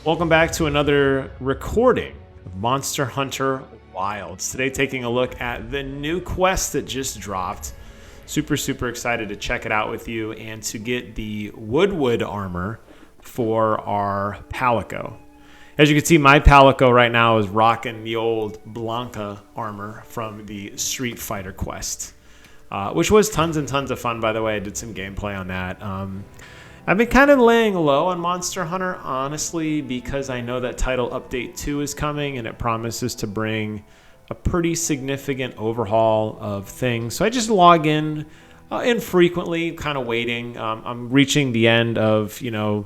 Welcome back to another recording of Monster Hunter Wilds. Today taking a look at the new quest that just dropped. Super excited to check it out with you and to get the Wudwuds armor for our Palico. As you can see, my Palico right now is rocking the old Blanca armor from the Street Fighter quest, which was tons and tons of fun, by the way. I did some gameplay on that. I've been kind of laying low on Monster Hunter, honestly, because I know that Title Update 2 is coming and it promises to bring a pretty significant overhaul of things. So I just log in infrequently, kind of waiting. I'm reaching the end of, the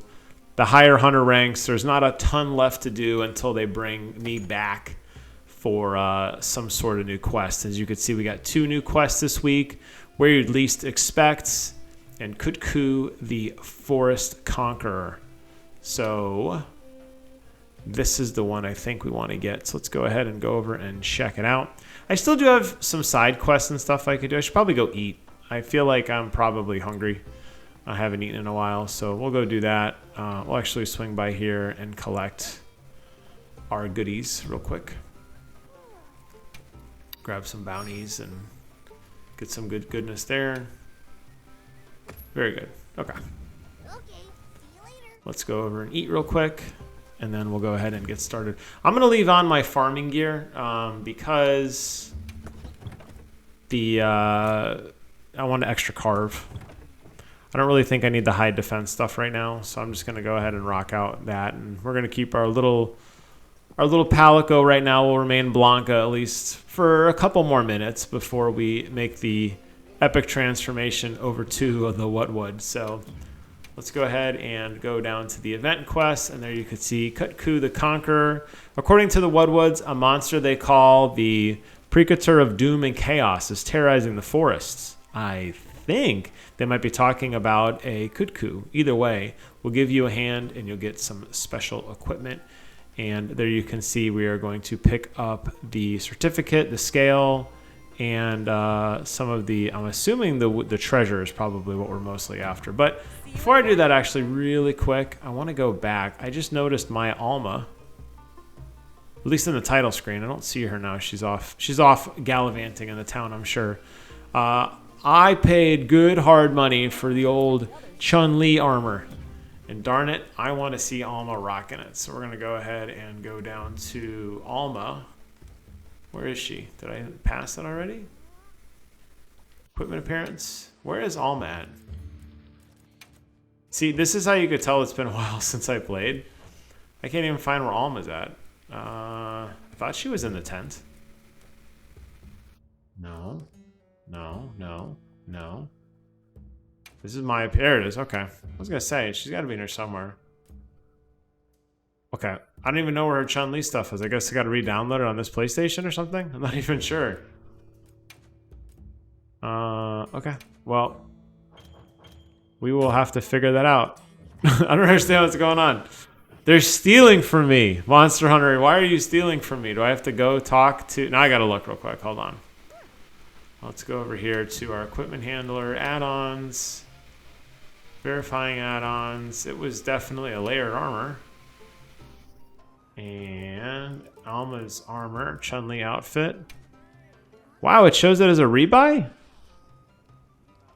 higher hunter ranks. There's not a ton left to do until they bring me back for some sort of new quest. As you can see, we got 2 new quests this week, where you'd least expect, and Kutku the Forest Conqueror. So this is the one I think we want to get. So let's go ahead and go over and check it out. I still do have some side quests and stuff I could do. I should probably go eat. I feel like I'm probably hungry. I haven't eaten in a while, so we'll go do that. We'll actually swing by here and collect our goodies real quick. Grab some bounties and get some goodness there. Very good. Okay. See you later. Let's go over and eat real quick, and then we'll go ahead and get started. I'm going to leave on my farming gear because I want to extra carve. I don't really think I need the high defense stuff right now, so I'm just going to go ahead and rock out that, and we're going to keep our little Palico right now. Will remain Blanca at least for a couple more minutes before we make the epic transformation over to the Wudwuds. So let's go ahead and go down to the event quest, and there you can see Kutku the Conqueror. According to the Wudwuds, a monster they call the Precursor of Doom and Chaos is terrorizing the forests. I think they might be talking about a Kutku. Either way, we'll give you a hand and you'll get some special equipment. And there you can see we are going to pick up the certificate, the scale, and some of the, I'm assuming the treasure is probably what we're mostly after. But before I do that, actually, really quick, I want to go back. I just noticed my Alma, at least in the title screen. I don't see her now. She's off gallivanting in the town, I'm sure. I paid good hard money for the old Chun-Li armor. And darn it, I want to see Alma rocking it. So we're going to go ahead and go down to Alma. Where is she? Did I pass it already? Equipment appearance. Where is Alma at? See, this is how you could tell it's been a while since I played. I can't even find where Alma's at. I thought she was in the tent. No. This is my... There it is. Okay. I was going to say, she's got to be in here somewhere. Okay. I don't even know where her Chun-Li stuff is. I guess I got to re-download it on this PlayStation or something? I'm not even sure. Okay. Well, we will have to figure that out. I don't understand what's going on. They're stealing from me. Monster Hunter, why are you stealing from me? Do I have to go talk to... Now I got to look real quick. Hold on. Let's go over here to our equipment handler, add-ons, verifying add-ons. It was definitely a layered armor. And Alma's armor, Chun-Li outfit. Wow, it shows that as a rebuy?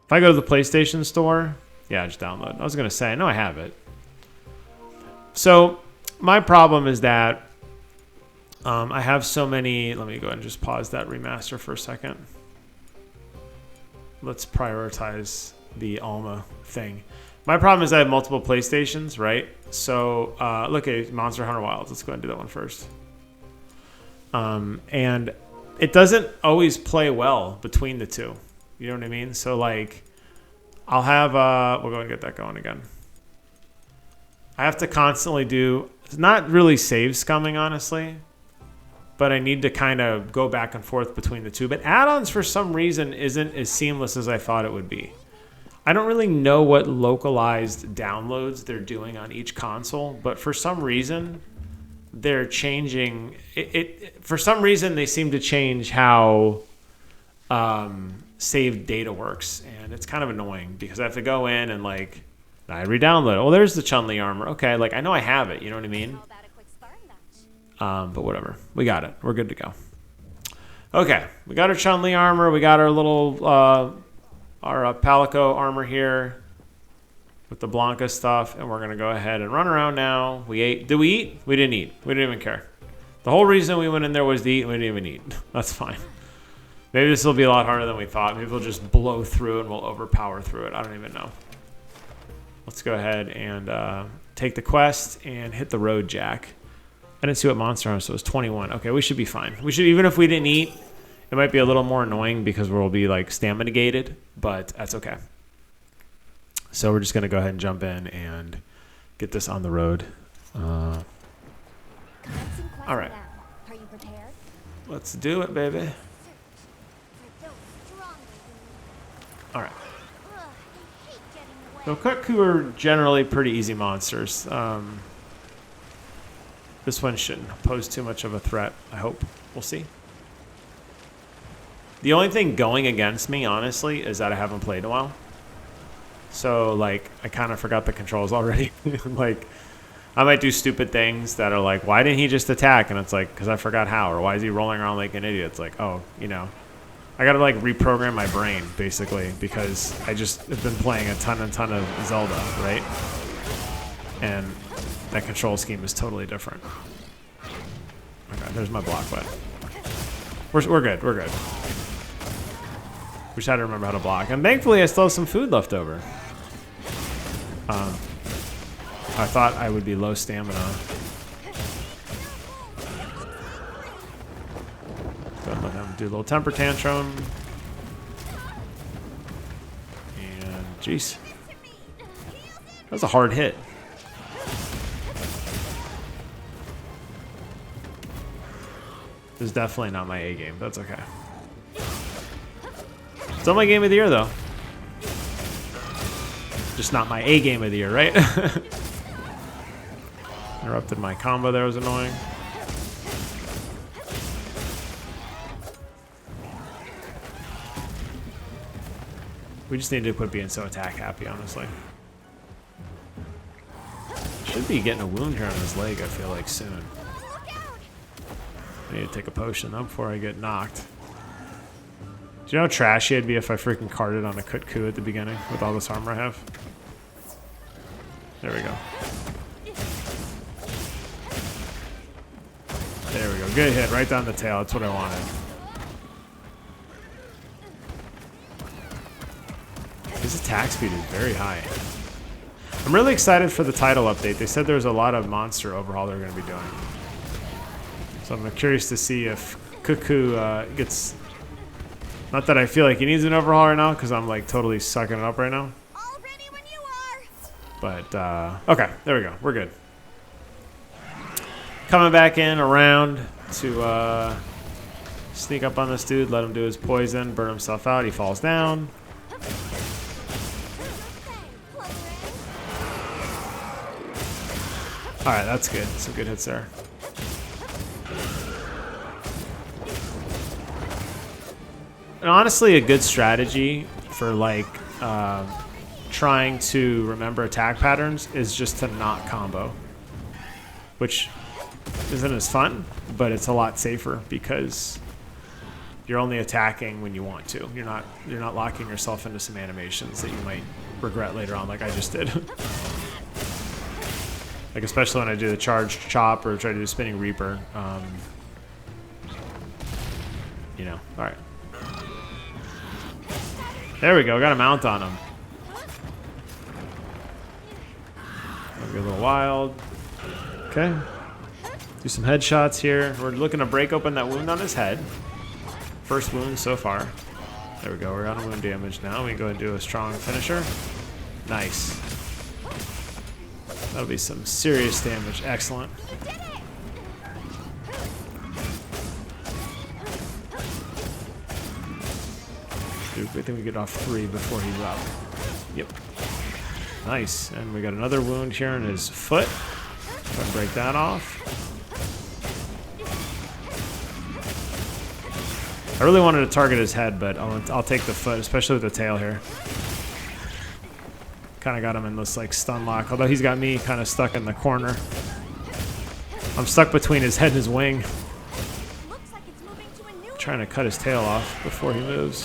If I go to the PlayStation Store, yeah, just download. I was going to say, I know I have it. So my problem is that I have so many... Let me go ahead and just pause that remaster for a second. Let's prioritize the Alma thing. My problem is I have multiple PlayStations, right? So look at Monster Hunter Wilds. Let's go ahead and do that one first. And it doesn't always play well between the two. You know what I mean? So like, I'll have, we'll go and get that going again. I have to constantly do, it's not really save scumming, honestly, but I need to kind of go back and forth between the two. But add-ons, for some reason, isn't as seamless as I thought it would be. I don't really know what localized downloads they're doing on each console, but for some reason, they're changing it. For some reason, they seem to change how saved data works, and it's kind of annoying because I have to go in and like I re-download it. Well, there's the Chun-Li armor. Okay, like I know I have it. You know what I mean? How about a quick sparring match? But whatever. We got it. We're good to go. Okay, we got our Chun-Li armor. We got our little our Palico armor here with the Blanca stuff, and we're gonna go ahead and run around now. We ate. Did we eat? We didn't eat. We didn't even care. The whole reason we went in there was to eat, and we didn't even eat. That's fine. Maybe this will be a lot harder than we thought. Maybe we'll just blow through and we'll overpower through it. I don't even know. Let's go ahead and take the quest and hit the road jack. I didn't see what monster I was, so it was 21. Okay, we should be fine. We should, even if we didn't eat, it might be a little more annoying because we'll be like stamina gated, but that's okay. So we're just gonna go ahead and jump in and get this on the road. All right, Are you prepared? let's do it, baby. For those stronger than you. All right. Ugh, I hate getting So away. Kutku are generally pretty easy monsters. This one shouldn't pose too much of a threat, I hope. We'll see. The only thing going against me, honestly, is that I haven't played in a while. So, like, I kind of forgot the controls already. Like, I might do stupid things that are like, why didn't he just attack? And it's like, because I forgot how. Or why is he rolling around like an idiot? It's like, oh, you know. I got to, like, reprogram my brain, basically, because I just have been playing a ton of Zelda, right? And that control scheme is totally different. Okay, there's my block wet. We're good. We're good. We just had to remember how to block. And thankfully, I still have some food left over. I thought I would be low stamina. Gonna let him do a little temper tantrum. And, jeez. That was a hard hit. This is definitely not my A game. That's okay. It's not my game of the year, though. Just not my A game of the year, right? Interrupted my combo there, was annoying. We just need to quit being so attack happy, honestly. Should be getting a wound here on his leg, I feel like, soon. I need to take a potion though before I get knocked. Do you know how trashy it'd be if I freaking carded on a Kutku at the beginning with all this armor I have? There we go. There we go. Good hit right down the tail. That's what I wanted. His attack speed is very high. I'm really excited for the title update. They said there's a lot of monster overhaul they're going to be doing. So I'm curious to see if Kutku gets... Not that I feel like he needs an overhaul right now, because I'm like totally sucking it up right now. All ready when you are. But, okay, there we go. We're good. Coming back in around to sneak up on this dude, let him do his poison, burn himself out. He falls down. All right, that's good. Some good hits there. And honestly, a good strategy for like trying to remember attack patterns is just to not combo, which isn't as fun, but it's a lot safer because you're only attacking when you want to. You're not locking yourself into some animations that you might regret later on, like I just did. Like especially when I do the charged chop or try to do spinning reaper. You know, all right. There we go, got a mount on him. Get a little wild. Okay. Do some headshots here. We're looking to break open that wound on his head. First wound so far. There we go, we're on wound damage now. We can go and do a strong finisher. Nice. That'll be some serious damage. Excellent. Dude, I think we get off 3 before he's up. Yep. Nice. And we got another wound here in his foot. Try to break that off. I really wanted to target his head, but I'll take the foot, especially with the tail here. Kind of got him in this like stun lock, although he's got me kind of stuck in the corner. I'm stuck between his head and his wing. Looks like it's moving to a new Trying to cut his tail off before he moves.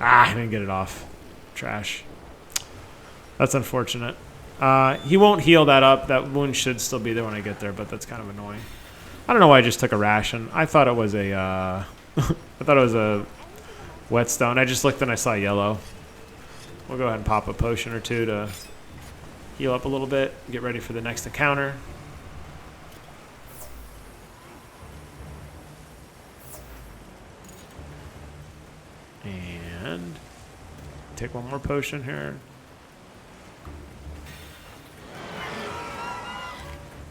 Ah, I didn't get it off. Trash. That's unfortunate. He won't heal that up. That wound should still be there when I get there, but that's kind of annoying. I don't know why I just took a ration. I thought it was a, I thought it was a whetstone. I just looked and I saw yellow. We'll go ahead and pop a potion or two to heal up a little bit. Get ready for the next encounter. And take one more potion here.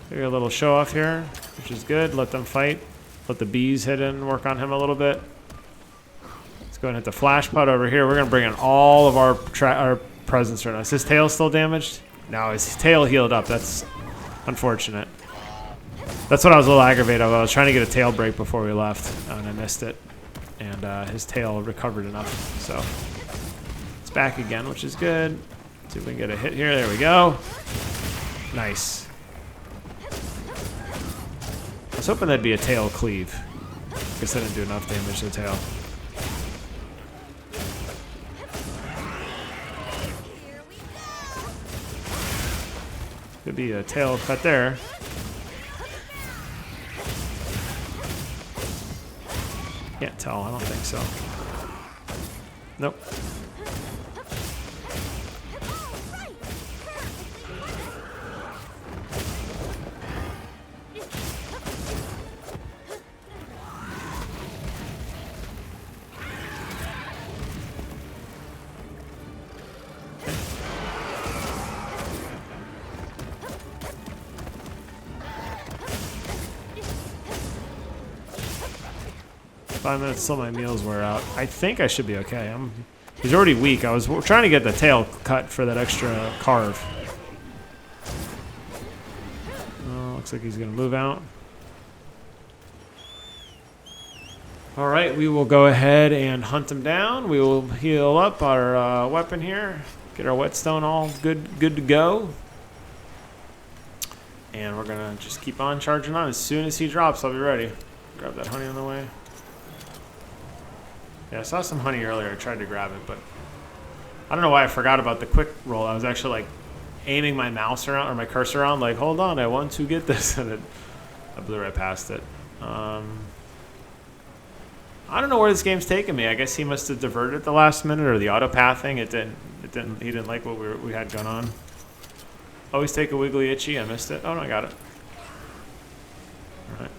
Maybe a little show off here, which is good. Let them fight. Let the bees hit in, work on him a little bit. Let's go and hit the flash pot over here. We're going to bring in all of our presence right now. Is his tail still damaged? No, his tail healed up. That's unfortunate. That's what I was a little aggravated of. I was trying to get a tail break before we left, and I missed it. And his tail recovered enough. So it's back again, which is good. See if we can get a hit here. There we go. Nice. I was hoping that'd be a tail cleave. Guess I didn't do enough damage to the tail. Could be a tail cut there. Can't tell, I don't think so. Nope. Five minutes till my meals wear out. I think I should be okay. He's already weak. I was trying to get the tail cut for that extra carve. Looks like he's going to move out. All right, we will go ahead and hunt him down. We will heal up our weapon here. Get our whetstone all good to go. And we're going to just keep on charging on. As soon as he drops, I'll be ready. Grab that honey on the way. Yeah, I saw some honey earlier. I tried to grab it, but I don't know why I forgot about the quick roll. I was actually like aiming my mouse around or my cursor around, like, hold on, I want to get this, and I blew right past it. I don't know where this game's taking me. I guess he must have diverted at the last minute, or the auto pathing. He didn't like what we had going on. Always take a wiggly itchy. I missed it. Oh no, I got it. All right.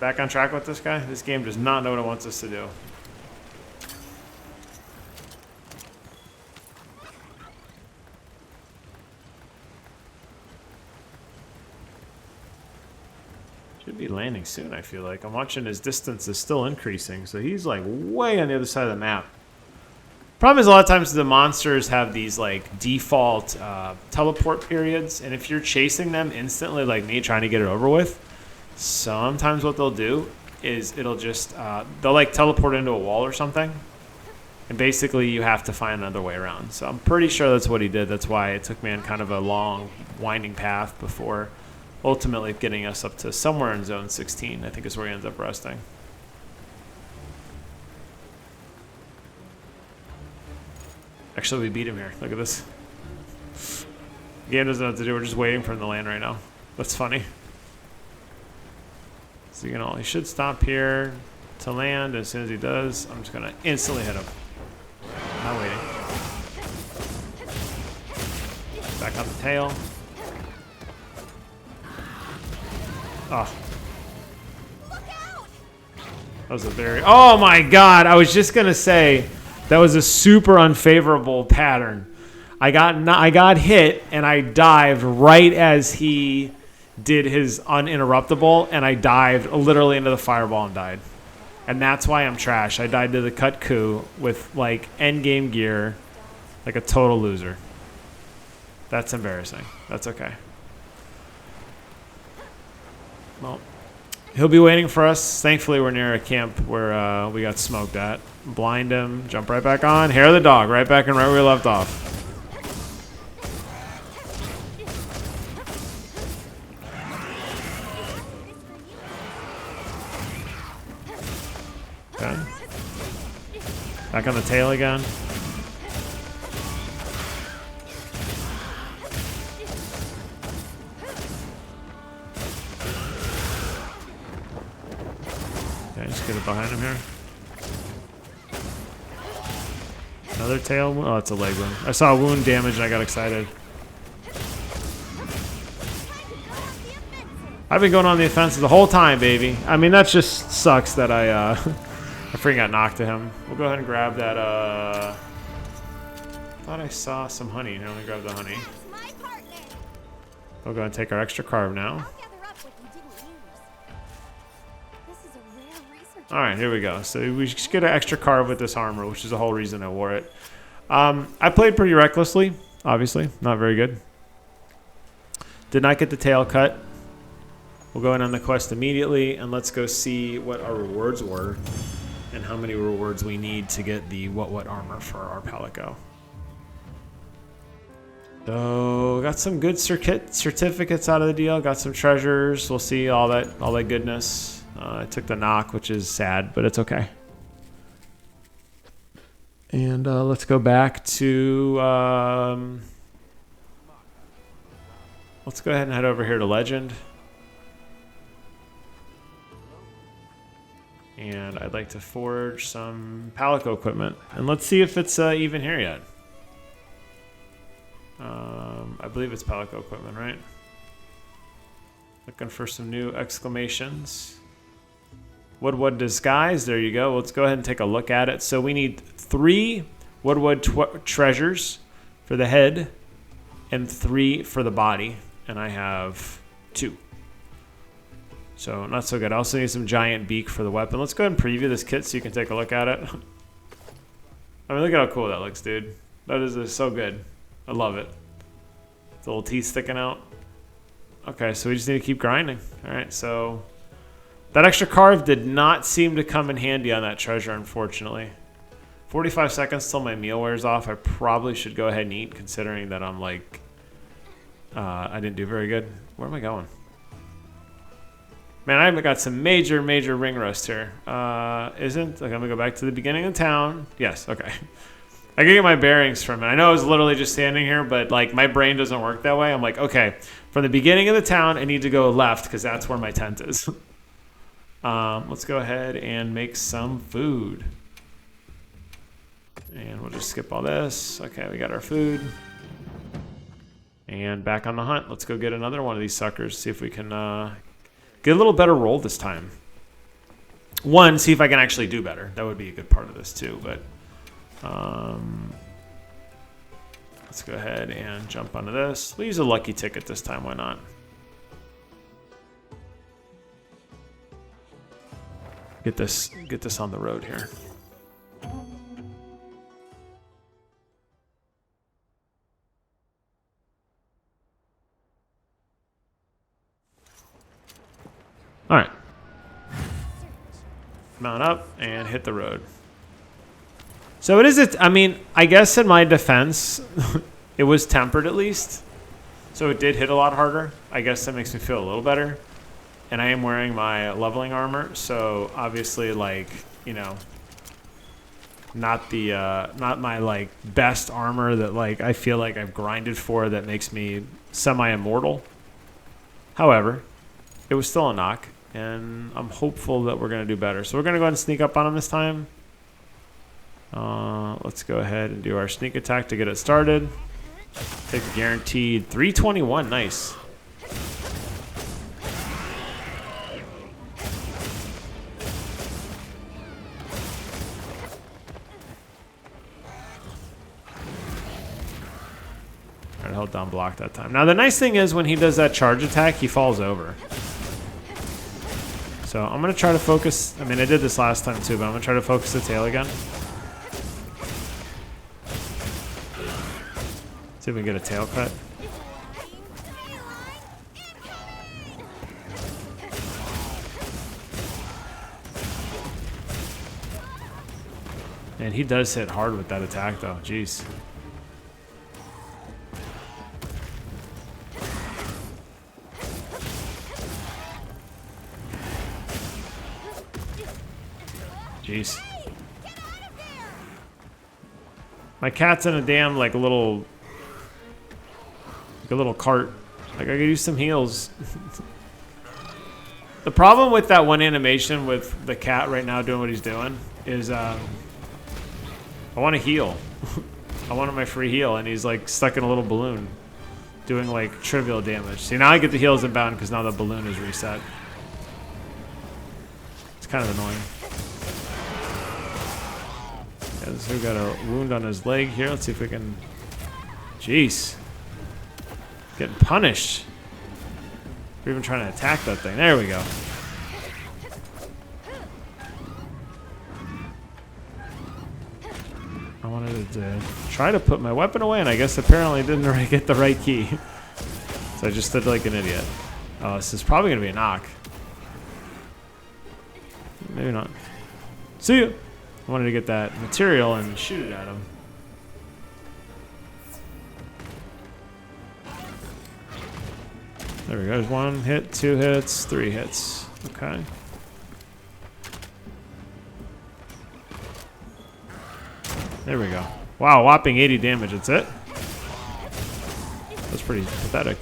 Back on track with this guy. This game does not know what it wants us to do. Should be landing soon, I feel like. I'm watching his distance is still increasing, so he's like way on the other side of the map. Problem is a lot of times the monsters have these like default teleport periods, and if you're chasing them instantly like me trying to get it over with, sometimes what they'll do is it'll just, they'll like teleport into a wall or something. And basically you have to find another way around. So I'm pretty sure that's what he did. That's why it took me on kind of a long winding path before ultimately getting us up to somewhere in zone 16, I think is where he ends up resting. Actually, we beat him here. Look at this. The game doesn't know what to do. We're just waiting for him to land right now. That's funny. So he should stop here to land. As soon as he does, I'm just gonna instantly hit him. Not waiting. Back on the tail. Oh. That was a very... Oh my god! I was just gonna say that was a super unfavorable pattern. I got hit and I dived right as he did his uninterruptible, and I dived literally into the fireball and died. And that's why I'm trash. I died to the cut coup with like end game gear, like a total loser. That's embarrassing. That's okay. Well, He'll be waiting for us. Thankfully, we're near a camp where we got smoked at. Blind him, jump right back on. Hair of the dog, right back and right where we left off. Okay. Back on the tail again. Okay, just get it behind him here. Another tail wound? Oh, it's a leg wound. I saw wound damage and I got excited. I've been going on the offensive the whole time, baby. I mean, that just sucks that I freaking got knocked to him. We'll go ahead and grab that, I thought I saw some honey. Now let me grab the honey. We'll go ahead and take our extra carb now. Alright, here we go. So we just get an extra carb with this armor, which is the whole reason I wore it. I played pretty recklessly, obviously. Not very good. Did not get the tail cut. We'll go in on the quest immediately, and let's go see what our rewards were and how many rewards we need to get the what armor for our Palico. So got some good certificates out of the deal. Got some treasures. We'll see all that goodness. I took the knock, which is sad, but it's okay. And let's go back to... let's go ahead and head over here to Legend. And I'd like to forge some Palico equipment. And let's see if it's even here yet. I believe it's Palico equipment, right? Looking for some new exclamations. Wudwud disguise. There you go. Let's go ahead and take a look at it. So we need 3 Wudwud treasures for the head and 3 for the body. And I have 2. So not so good. I also need some giant beak for the weapon. Let's go ahead and preview this kit so you can take a look at it. I mean, look at how cool that looks, dude. That is so good. I love it. The little teeth sticking out. Okay, so we just need to keep grinding. All right, so that extra carve did not seem to come in handy on that treasure, unfortunately. 45 seconds till my meal wears off. I probably should go ahead and eat, considering that I'm like, I didn't do very good. Where am I going? Man, I've got some major ring rust here. Isn't? Okay, I'm gonna go back to the beginning of town. Yes, okay. I can get my bearings from it. I know I was literally just standing here, but like my brain doesn't work that way. I'm like, okay, from the beginning of the town, I need to go left because that's where my tent is. Let's go ahead and make some food. And we'll just skip all this. Okay, we got our food. And back on the hunt. Let's go get another one of these suckers. See if we can get a little better roll this time. One, see if I can actually do better. That would be a good part of this too, but let's go ahead and jump onto this. We'll use a lucky ticket this time, why not? Get this on the road here. All right. Mount up and hit the road. So it is, I mean, I guess in my defense, it was tempered at least. So it did hit a lot harder. I guess that makes me feel a little better. And I am wearing my leveling armor. So obviously, like, you know, not my like best armor that like I feel like I've grinded for that makes me semi-immortal. However, it was still a knock. And I'm hopeful that we're going to do better. So we're going to go ahead and sneak up on him this time. Let's go ahead and do our sneak attack to get it started. Take a guaranteed 321. Nice. Alright, hold down block that time. Now the nice thing is when he does that charge attack, he falls over. So I'm going to try to focus. I mean, I did this last time too, but I'm going to try to focus the tail again. See if we can get a tail cut. And he does hit hard with that attack, though. Jeez. Jeez. My cat's in a damn like a little cart. Like I could use some heals. The problem with that one animation with the cat right now doing what he's doing is I want to heal. I wanted my free heal, and he's like stuck in a little balloon doing like trivial damage. See, now I get the heals inbound because now the balloon is reset. It's kind of annoying. Yeah, so we got a wound on his leg here. Let's see if we can... Jeez. Getting punished. We're even trying to attack that thing. There we go. I wanted to try to put my weapon away, and I guess apparently didn't get the right key. So I just did like an idiot. Oh, this is probably going to be a knock. Maybe not. See ya! I wanted to get that material and shoot it at him. There we go. There's 1 hit, 2 hits, 3 hits. Okay. There we go. Wow, whopping 80 damage. That's it? That's pretty pathetic.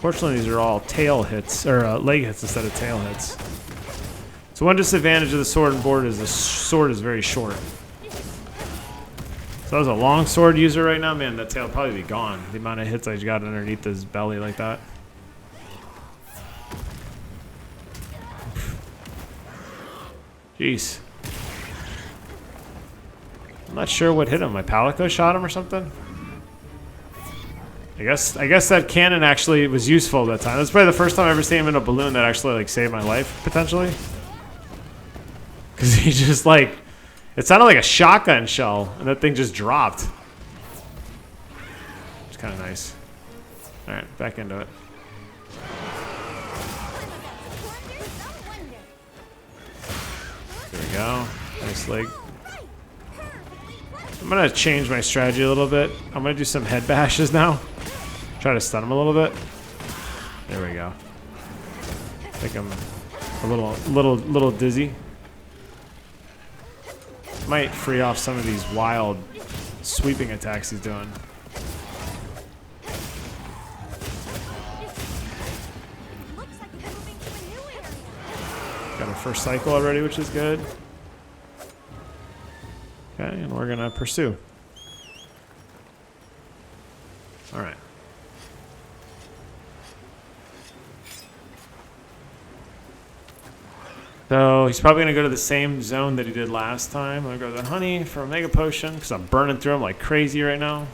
Fortunately, these are all tail hits, or leg hits instead of tail hits. So one disadvantage of the sword and board is the sword is very short. So I was a long sword user right now, man, that tail would probably be gone. The amount of hits I got underneath his belly like that. Jeez. I'm not sure what hit him. My Palico shot him or something? I guess that cannon actually was useful that time. That's probably the first time I ever seen him in a balloon that actually like saved my life, potentially. Because he just like... It sounded like a shotgun shell, and that thing just dropped. It's kind of nice. Alright, back into it. There we go. Nice leg. I'm going to change my strategy a little bit. I'm going to do some head bashes now. Try to stun him a little bit. There we go. I think I'm a little dizzy. Might free off some of these wild sweeping attacks he's doing. Got a first cycle already, which is good. Okay, and we're gonna pursue. All right. So he's probably going to go to the same zone that he did last time. I'm going to go to the honey for a mega potion because I'm burning through him like crazy right now.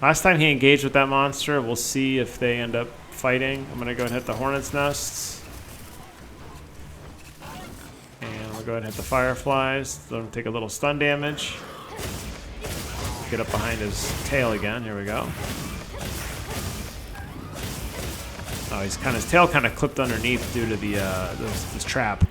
Last time he engaged with that monster, we'll see if they end up fighting. I'm going to go and hit the hornet's nests. And we'll go ahead and hit the fireflies. Let him take a little stun damage. Get up behind his tail again. Here we go. Oh, his tail kind of clipped underneath due to the this trap.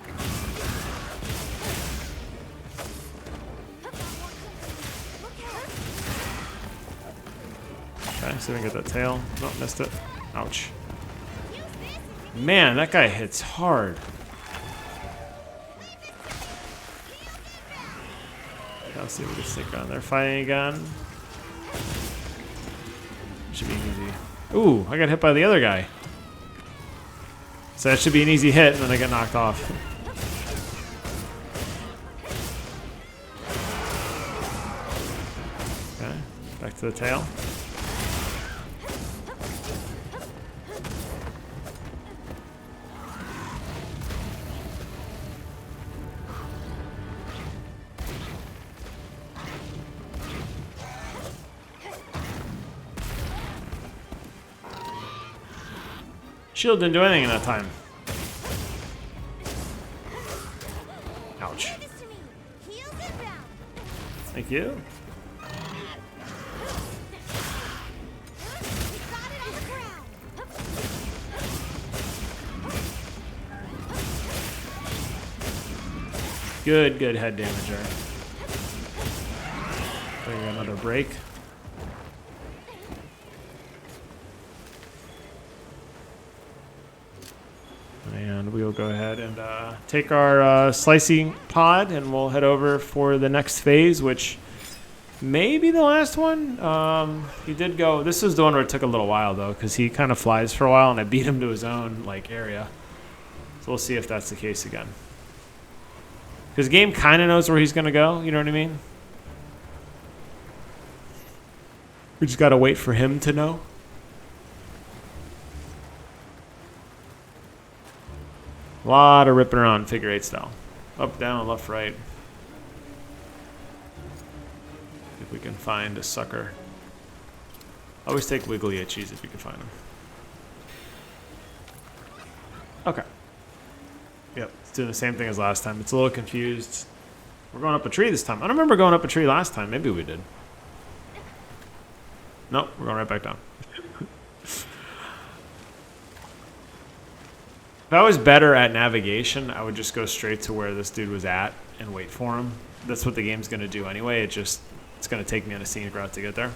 Okay, so we can get that tail. Oh, missed it. Ouch. Man, that guy hits hard. Okay, let's see if we can stick on. They're fighting again. Should be easy. Ooh, I got hit by the other guy. So that should be an easy hit, and then I get knocked off. Okay, back to the tail. Shield didn't do anything in that time. Ouch. Thank you. Good head damage there. Bring another break. And we'll go ahead and take our slicing pod, and we'll head over for the next phase, which may be the last one. He did go. This was the one where it took a little while though, because he kind of flies for a while, and I beat him to his own like area. So we'll see if that's the case again. Because the game kind of knows where he's gonna go. You know what I mean? We just gotta wait for him to know. A lot of ripping around figure 8 style. Up, down, left, right. If we can find a sucker. Always take wiggly itchies if you can find them. Okay. Yep, it's doing the same thing as last time. It's a little confused. We're going up a tree this time. I don't remember going up a tree last time. Maybe we did. Nope, we're going right back down. If I was better at navigation, I would just go straight to where this dude was at and wait for him. That's what the game's going to do anyway. It's going to take me on a scenic route to get there.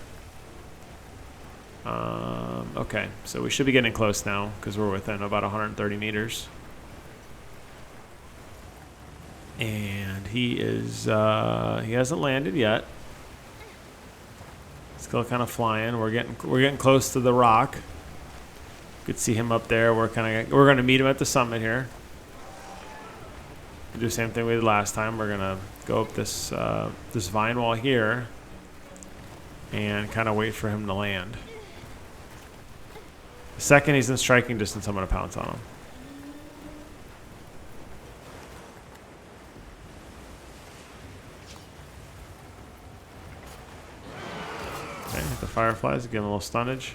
Okay, so we should be getting close now because we're within about 130 meters. And he hasn't landed yet. Still kind of flying. We're getting close to the rock. You could see him up there. We're gonna meet him at the summit here. Do the same thing we did last time. We're gonna go up this vine wall here and kind of wait for him to land. The second he's in striking distance, I'm gonna pounce on him. Okay, the fireflies, give him a little stunnage.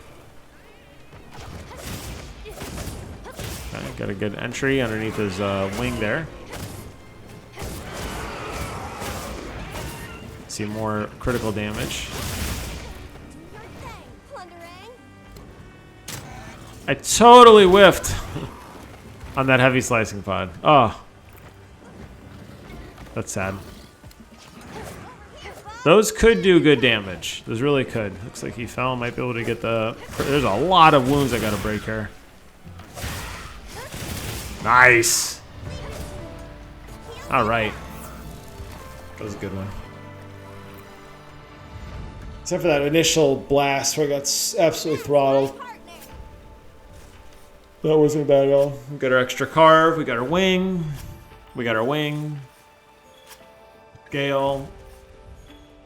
Okay, got a good entry underneath his wing there. See more critical damage. I totally whiffed on that heavy slicing pod. Oh, that's sad. Those could do good damage. Those really could. Looks like he fell. Might be able to get the... There's a lot of wounds I gotta break here. Nice. All right. That was a good one. Except for that initial blast where I got absolutely throttled. That wasn't bad at all. We got our extra carve. We got our wing. We got our wing. Gale.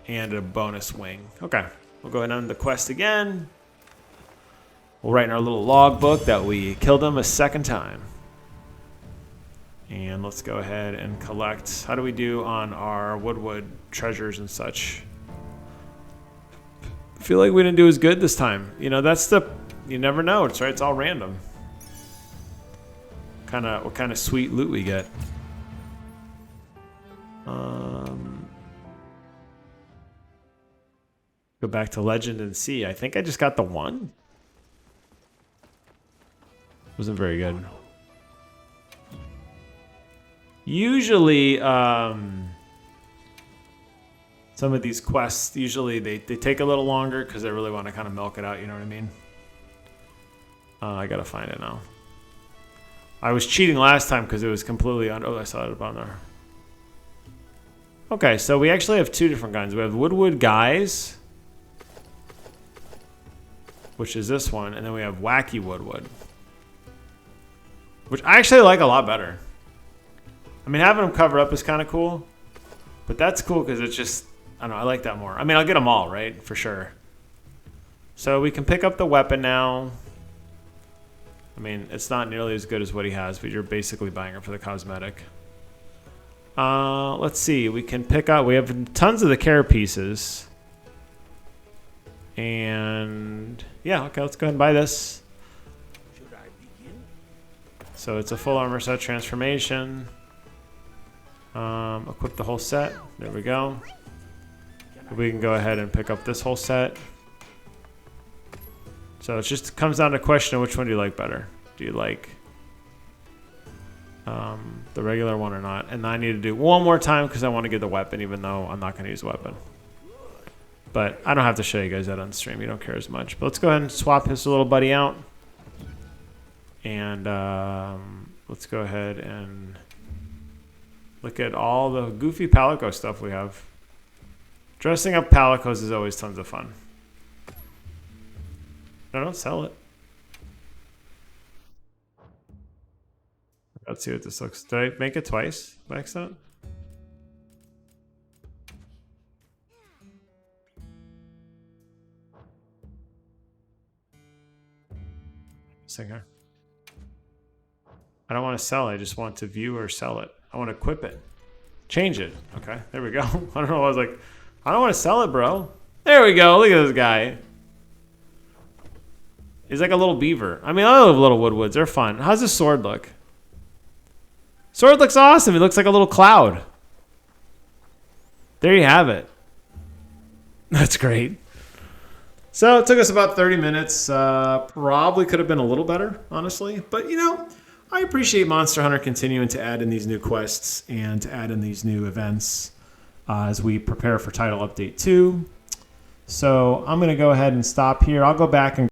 And a bonus wing. Okay. We'll go ahead and end the quest again. We'll write in our little log book that we killed him a second time. And let's go ahead and collect. How do we do on our Wudwood treasures and such? I feel like we didn't do as good this time. You know, that's the... You never know. It's right. It's all random. What kind of sweet loot we get. Go back to Legend and see. I think I just got the one. Wasn't very good. Usually, some of these quests, usually they take a little longer because they really want to kind of milk it out, you know what I mean? I gotta find it now. I was cheating last time because it was completely oh, I saw it up on there. Okay, so we actually have two different kinds. We have Wudwood Guys, which is this one, and then we have Wacky Wudwood, which I actually like a lot better. I mean, having them covered up is kind of cool, but that's cool because it's just, I don't know, I like that more. I mean, I'll get them all, right? For sure. So we can pick up the weapon now. I mean, it's not nearly as good as what he has, but you're basically buying it for the cosmetic. Let's see. We can pick up, we have tons of the care pieces. And yeah, okay, let's go ahead and buy this. So it's a full armor set transformation. Equip the whole set. There we go. We can go ahead and pick up this whole set. So it just comes down to a question of which one do you like better. Do you like the regular one or not. And I need to do one more time because I want to get the weapon, even though I'm not going to use weapon. But I don't have to show you guys that on stream. You don't care as much. But let's go ahead and swap his little buddy out. And let's go ahead and look at all the goofy Palico stuff we have. Dressing up Palicos is always tons of fun. No, don't sell it. Let's see what this looks. Did I make it twice by accident? Singer. I don't want to sell it. I just want to view or sell it. I want to equip it. Change it. Okay, there we go. I don't know. I was like, I don't want to sell it, bro. There we go. Look at this guy. He's like a little beaver. I mean, I love little Wudwuds. They're fun. How's his sword look? Sword looks awesome. He looks like a little cloud. There you have it. That's great. So it took us about 30 minutes. Probably could have been a little better, honestly. But, you know, I appreciate Monster Hunter continuing to add in these new quests and to add in these new events as we prepare for Title Update 2. So I'm going to go ahead and stop here. I'll go back and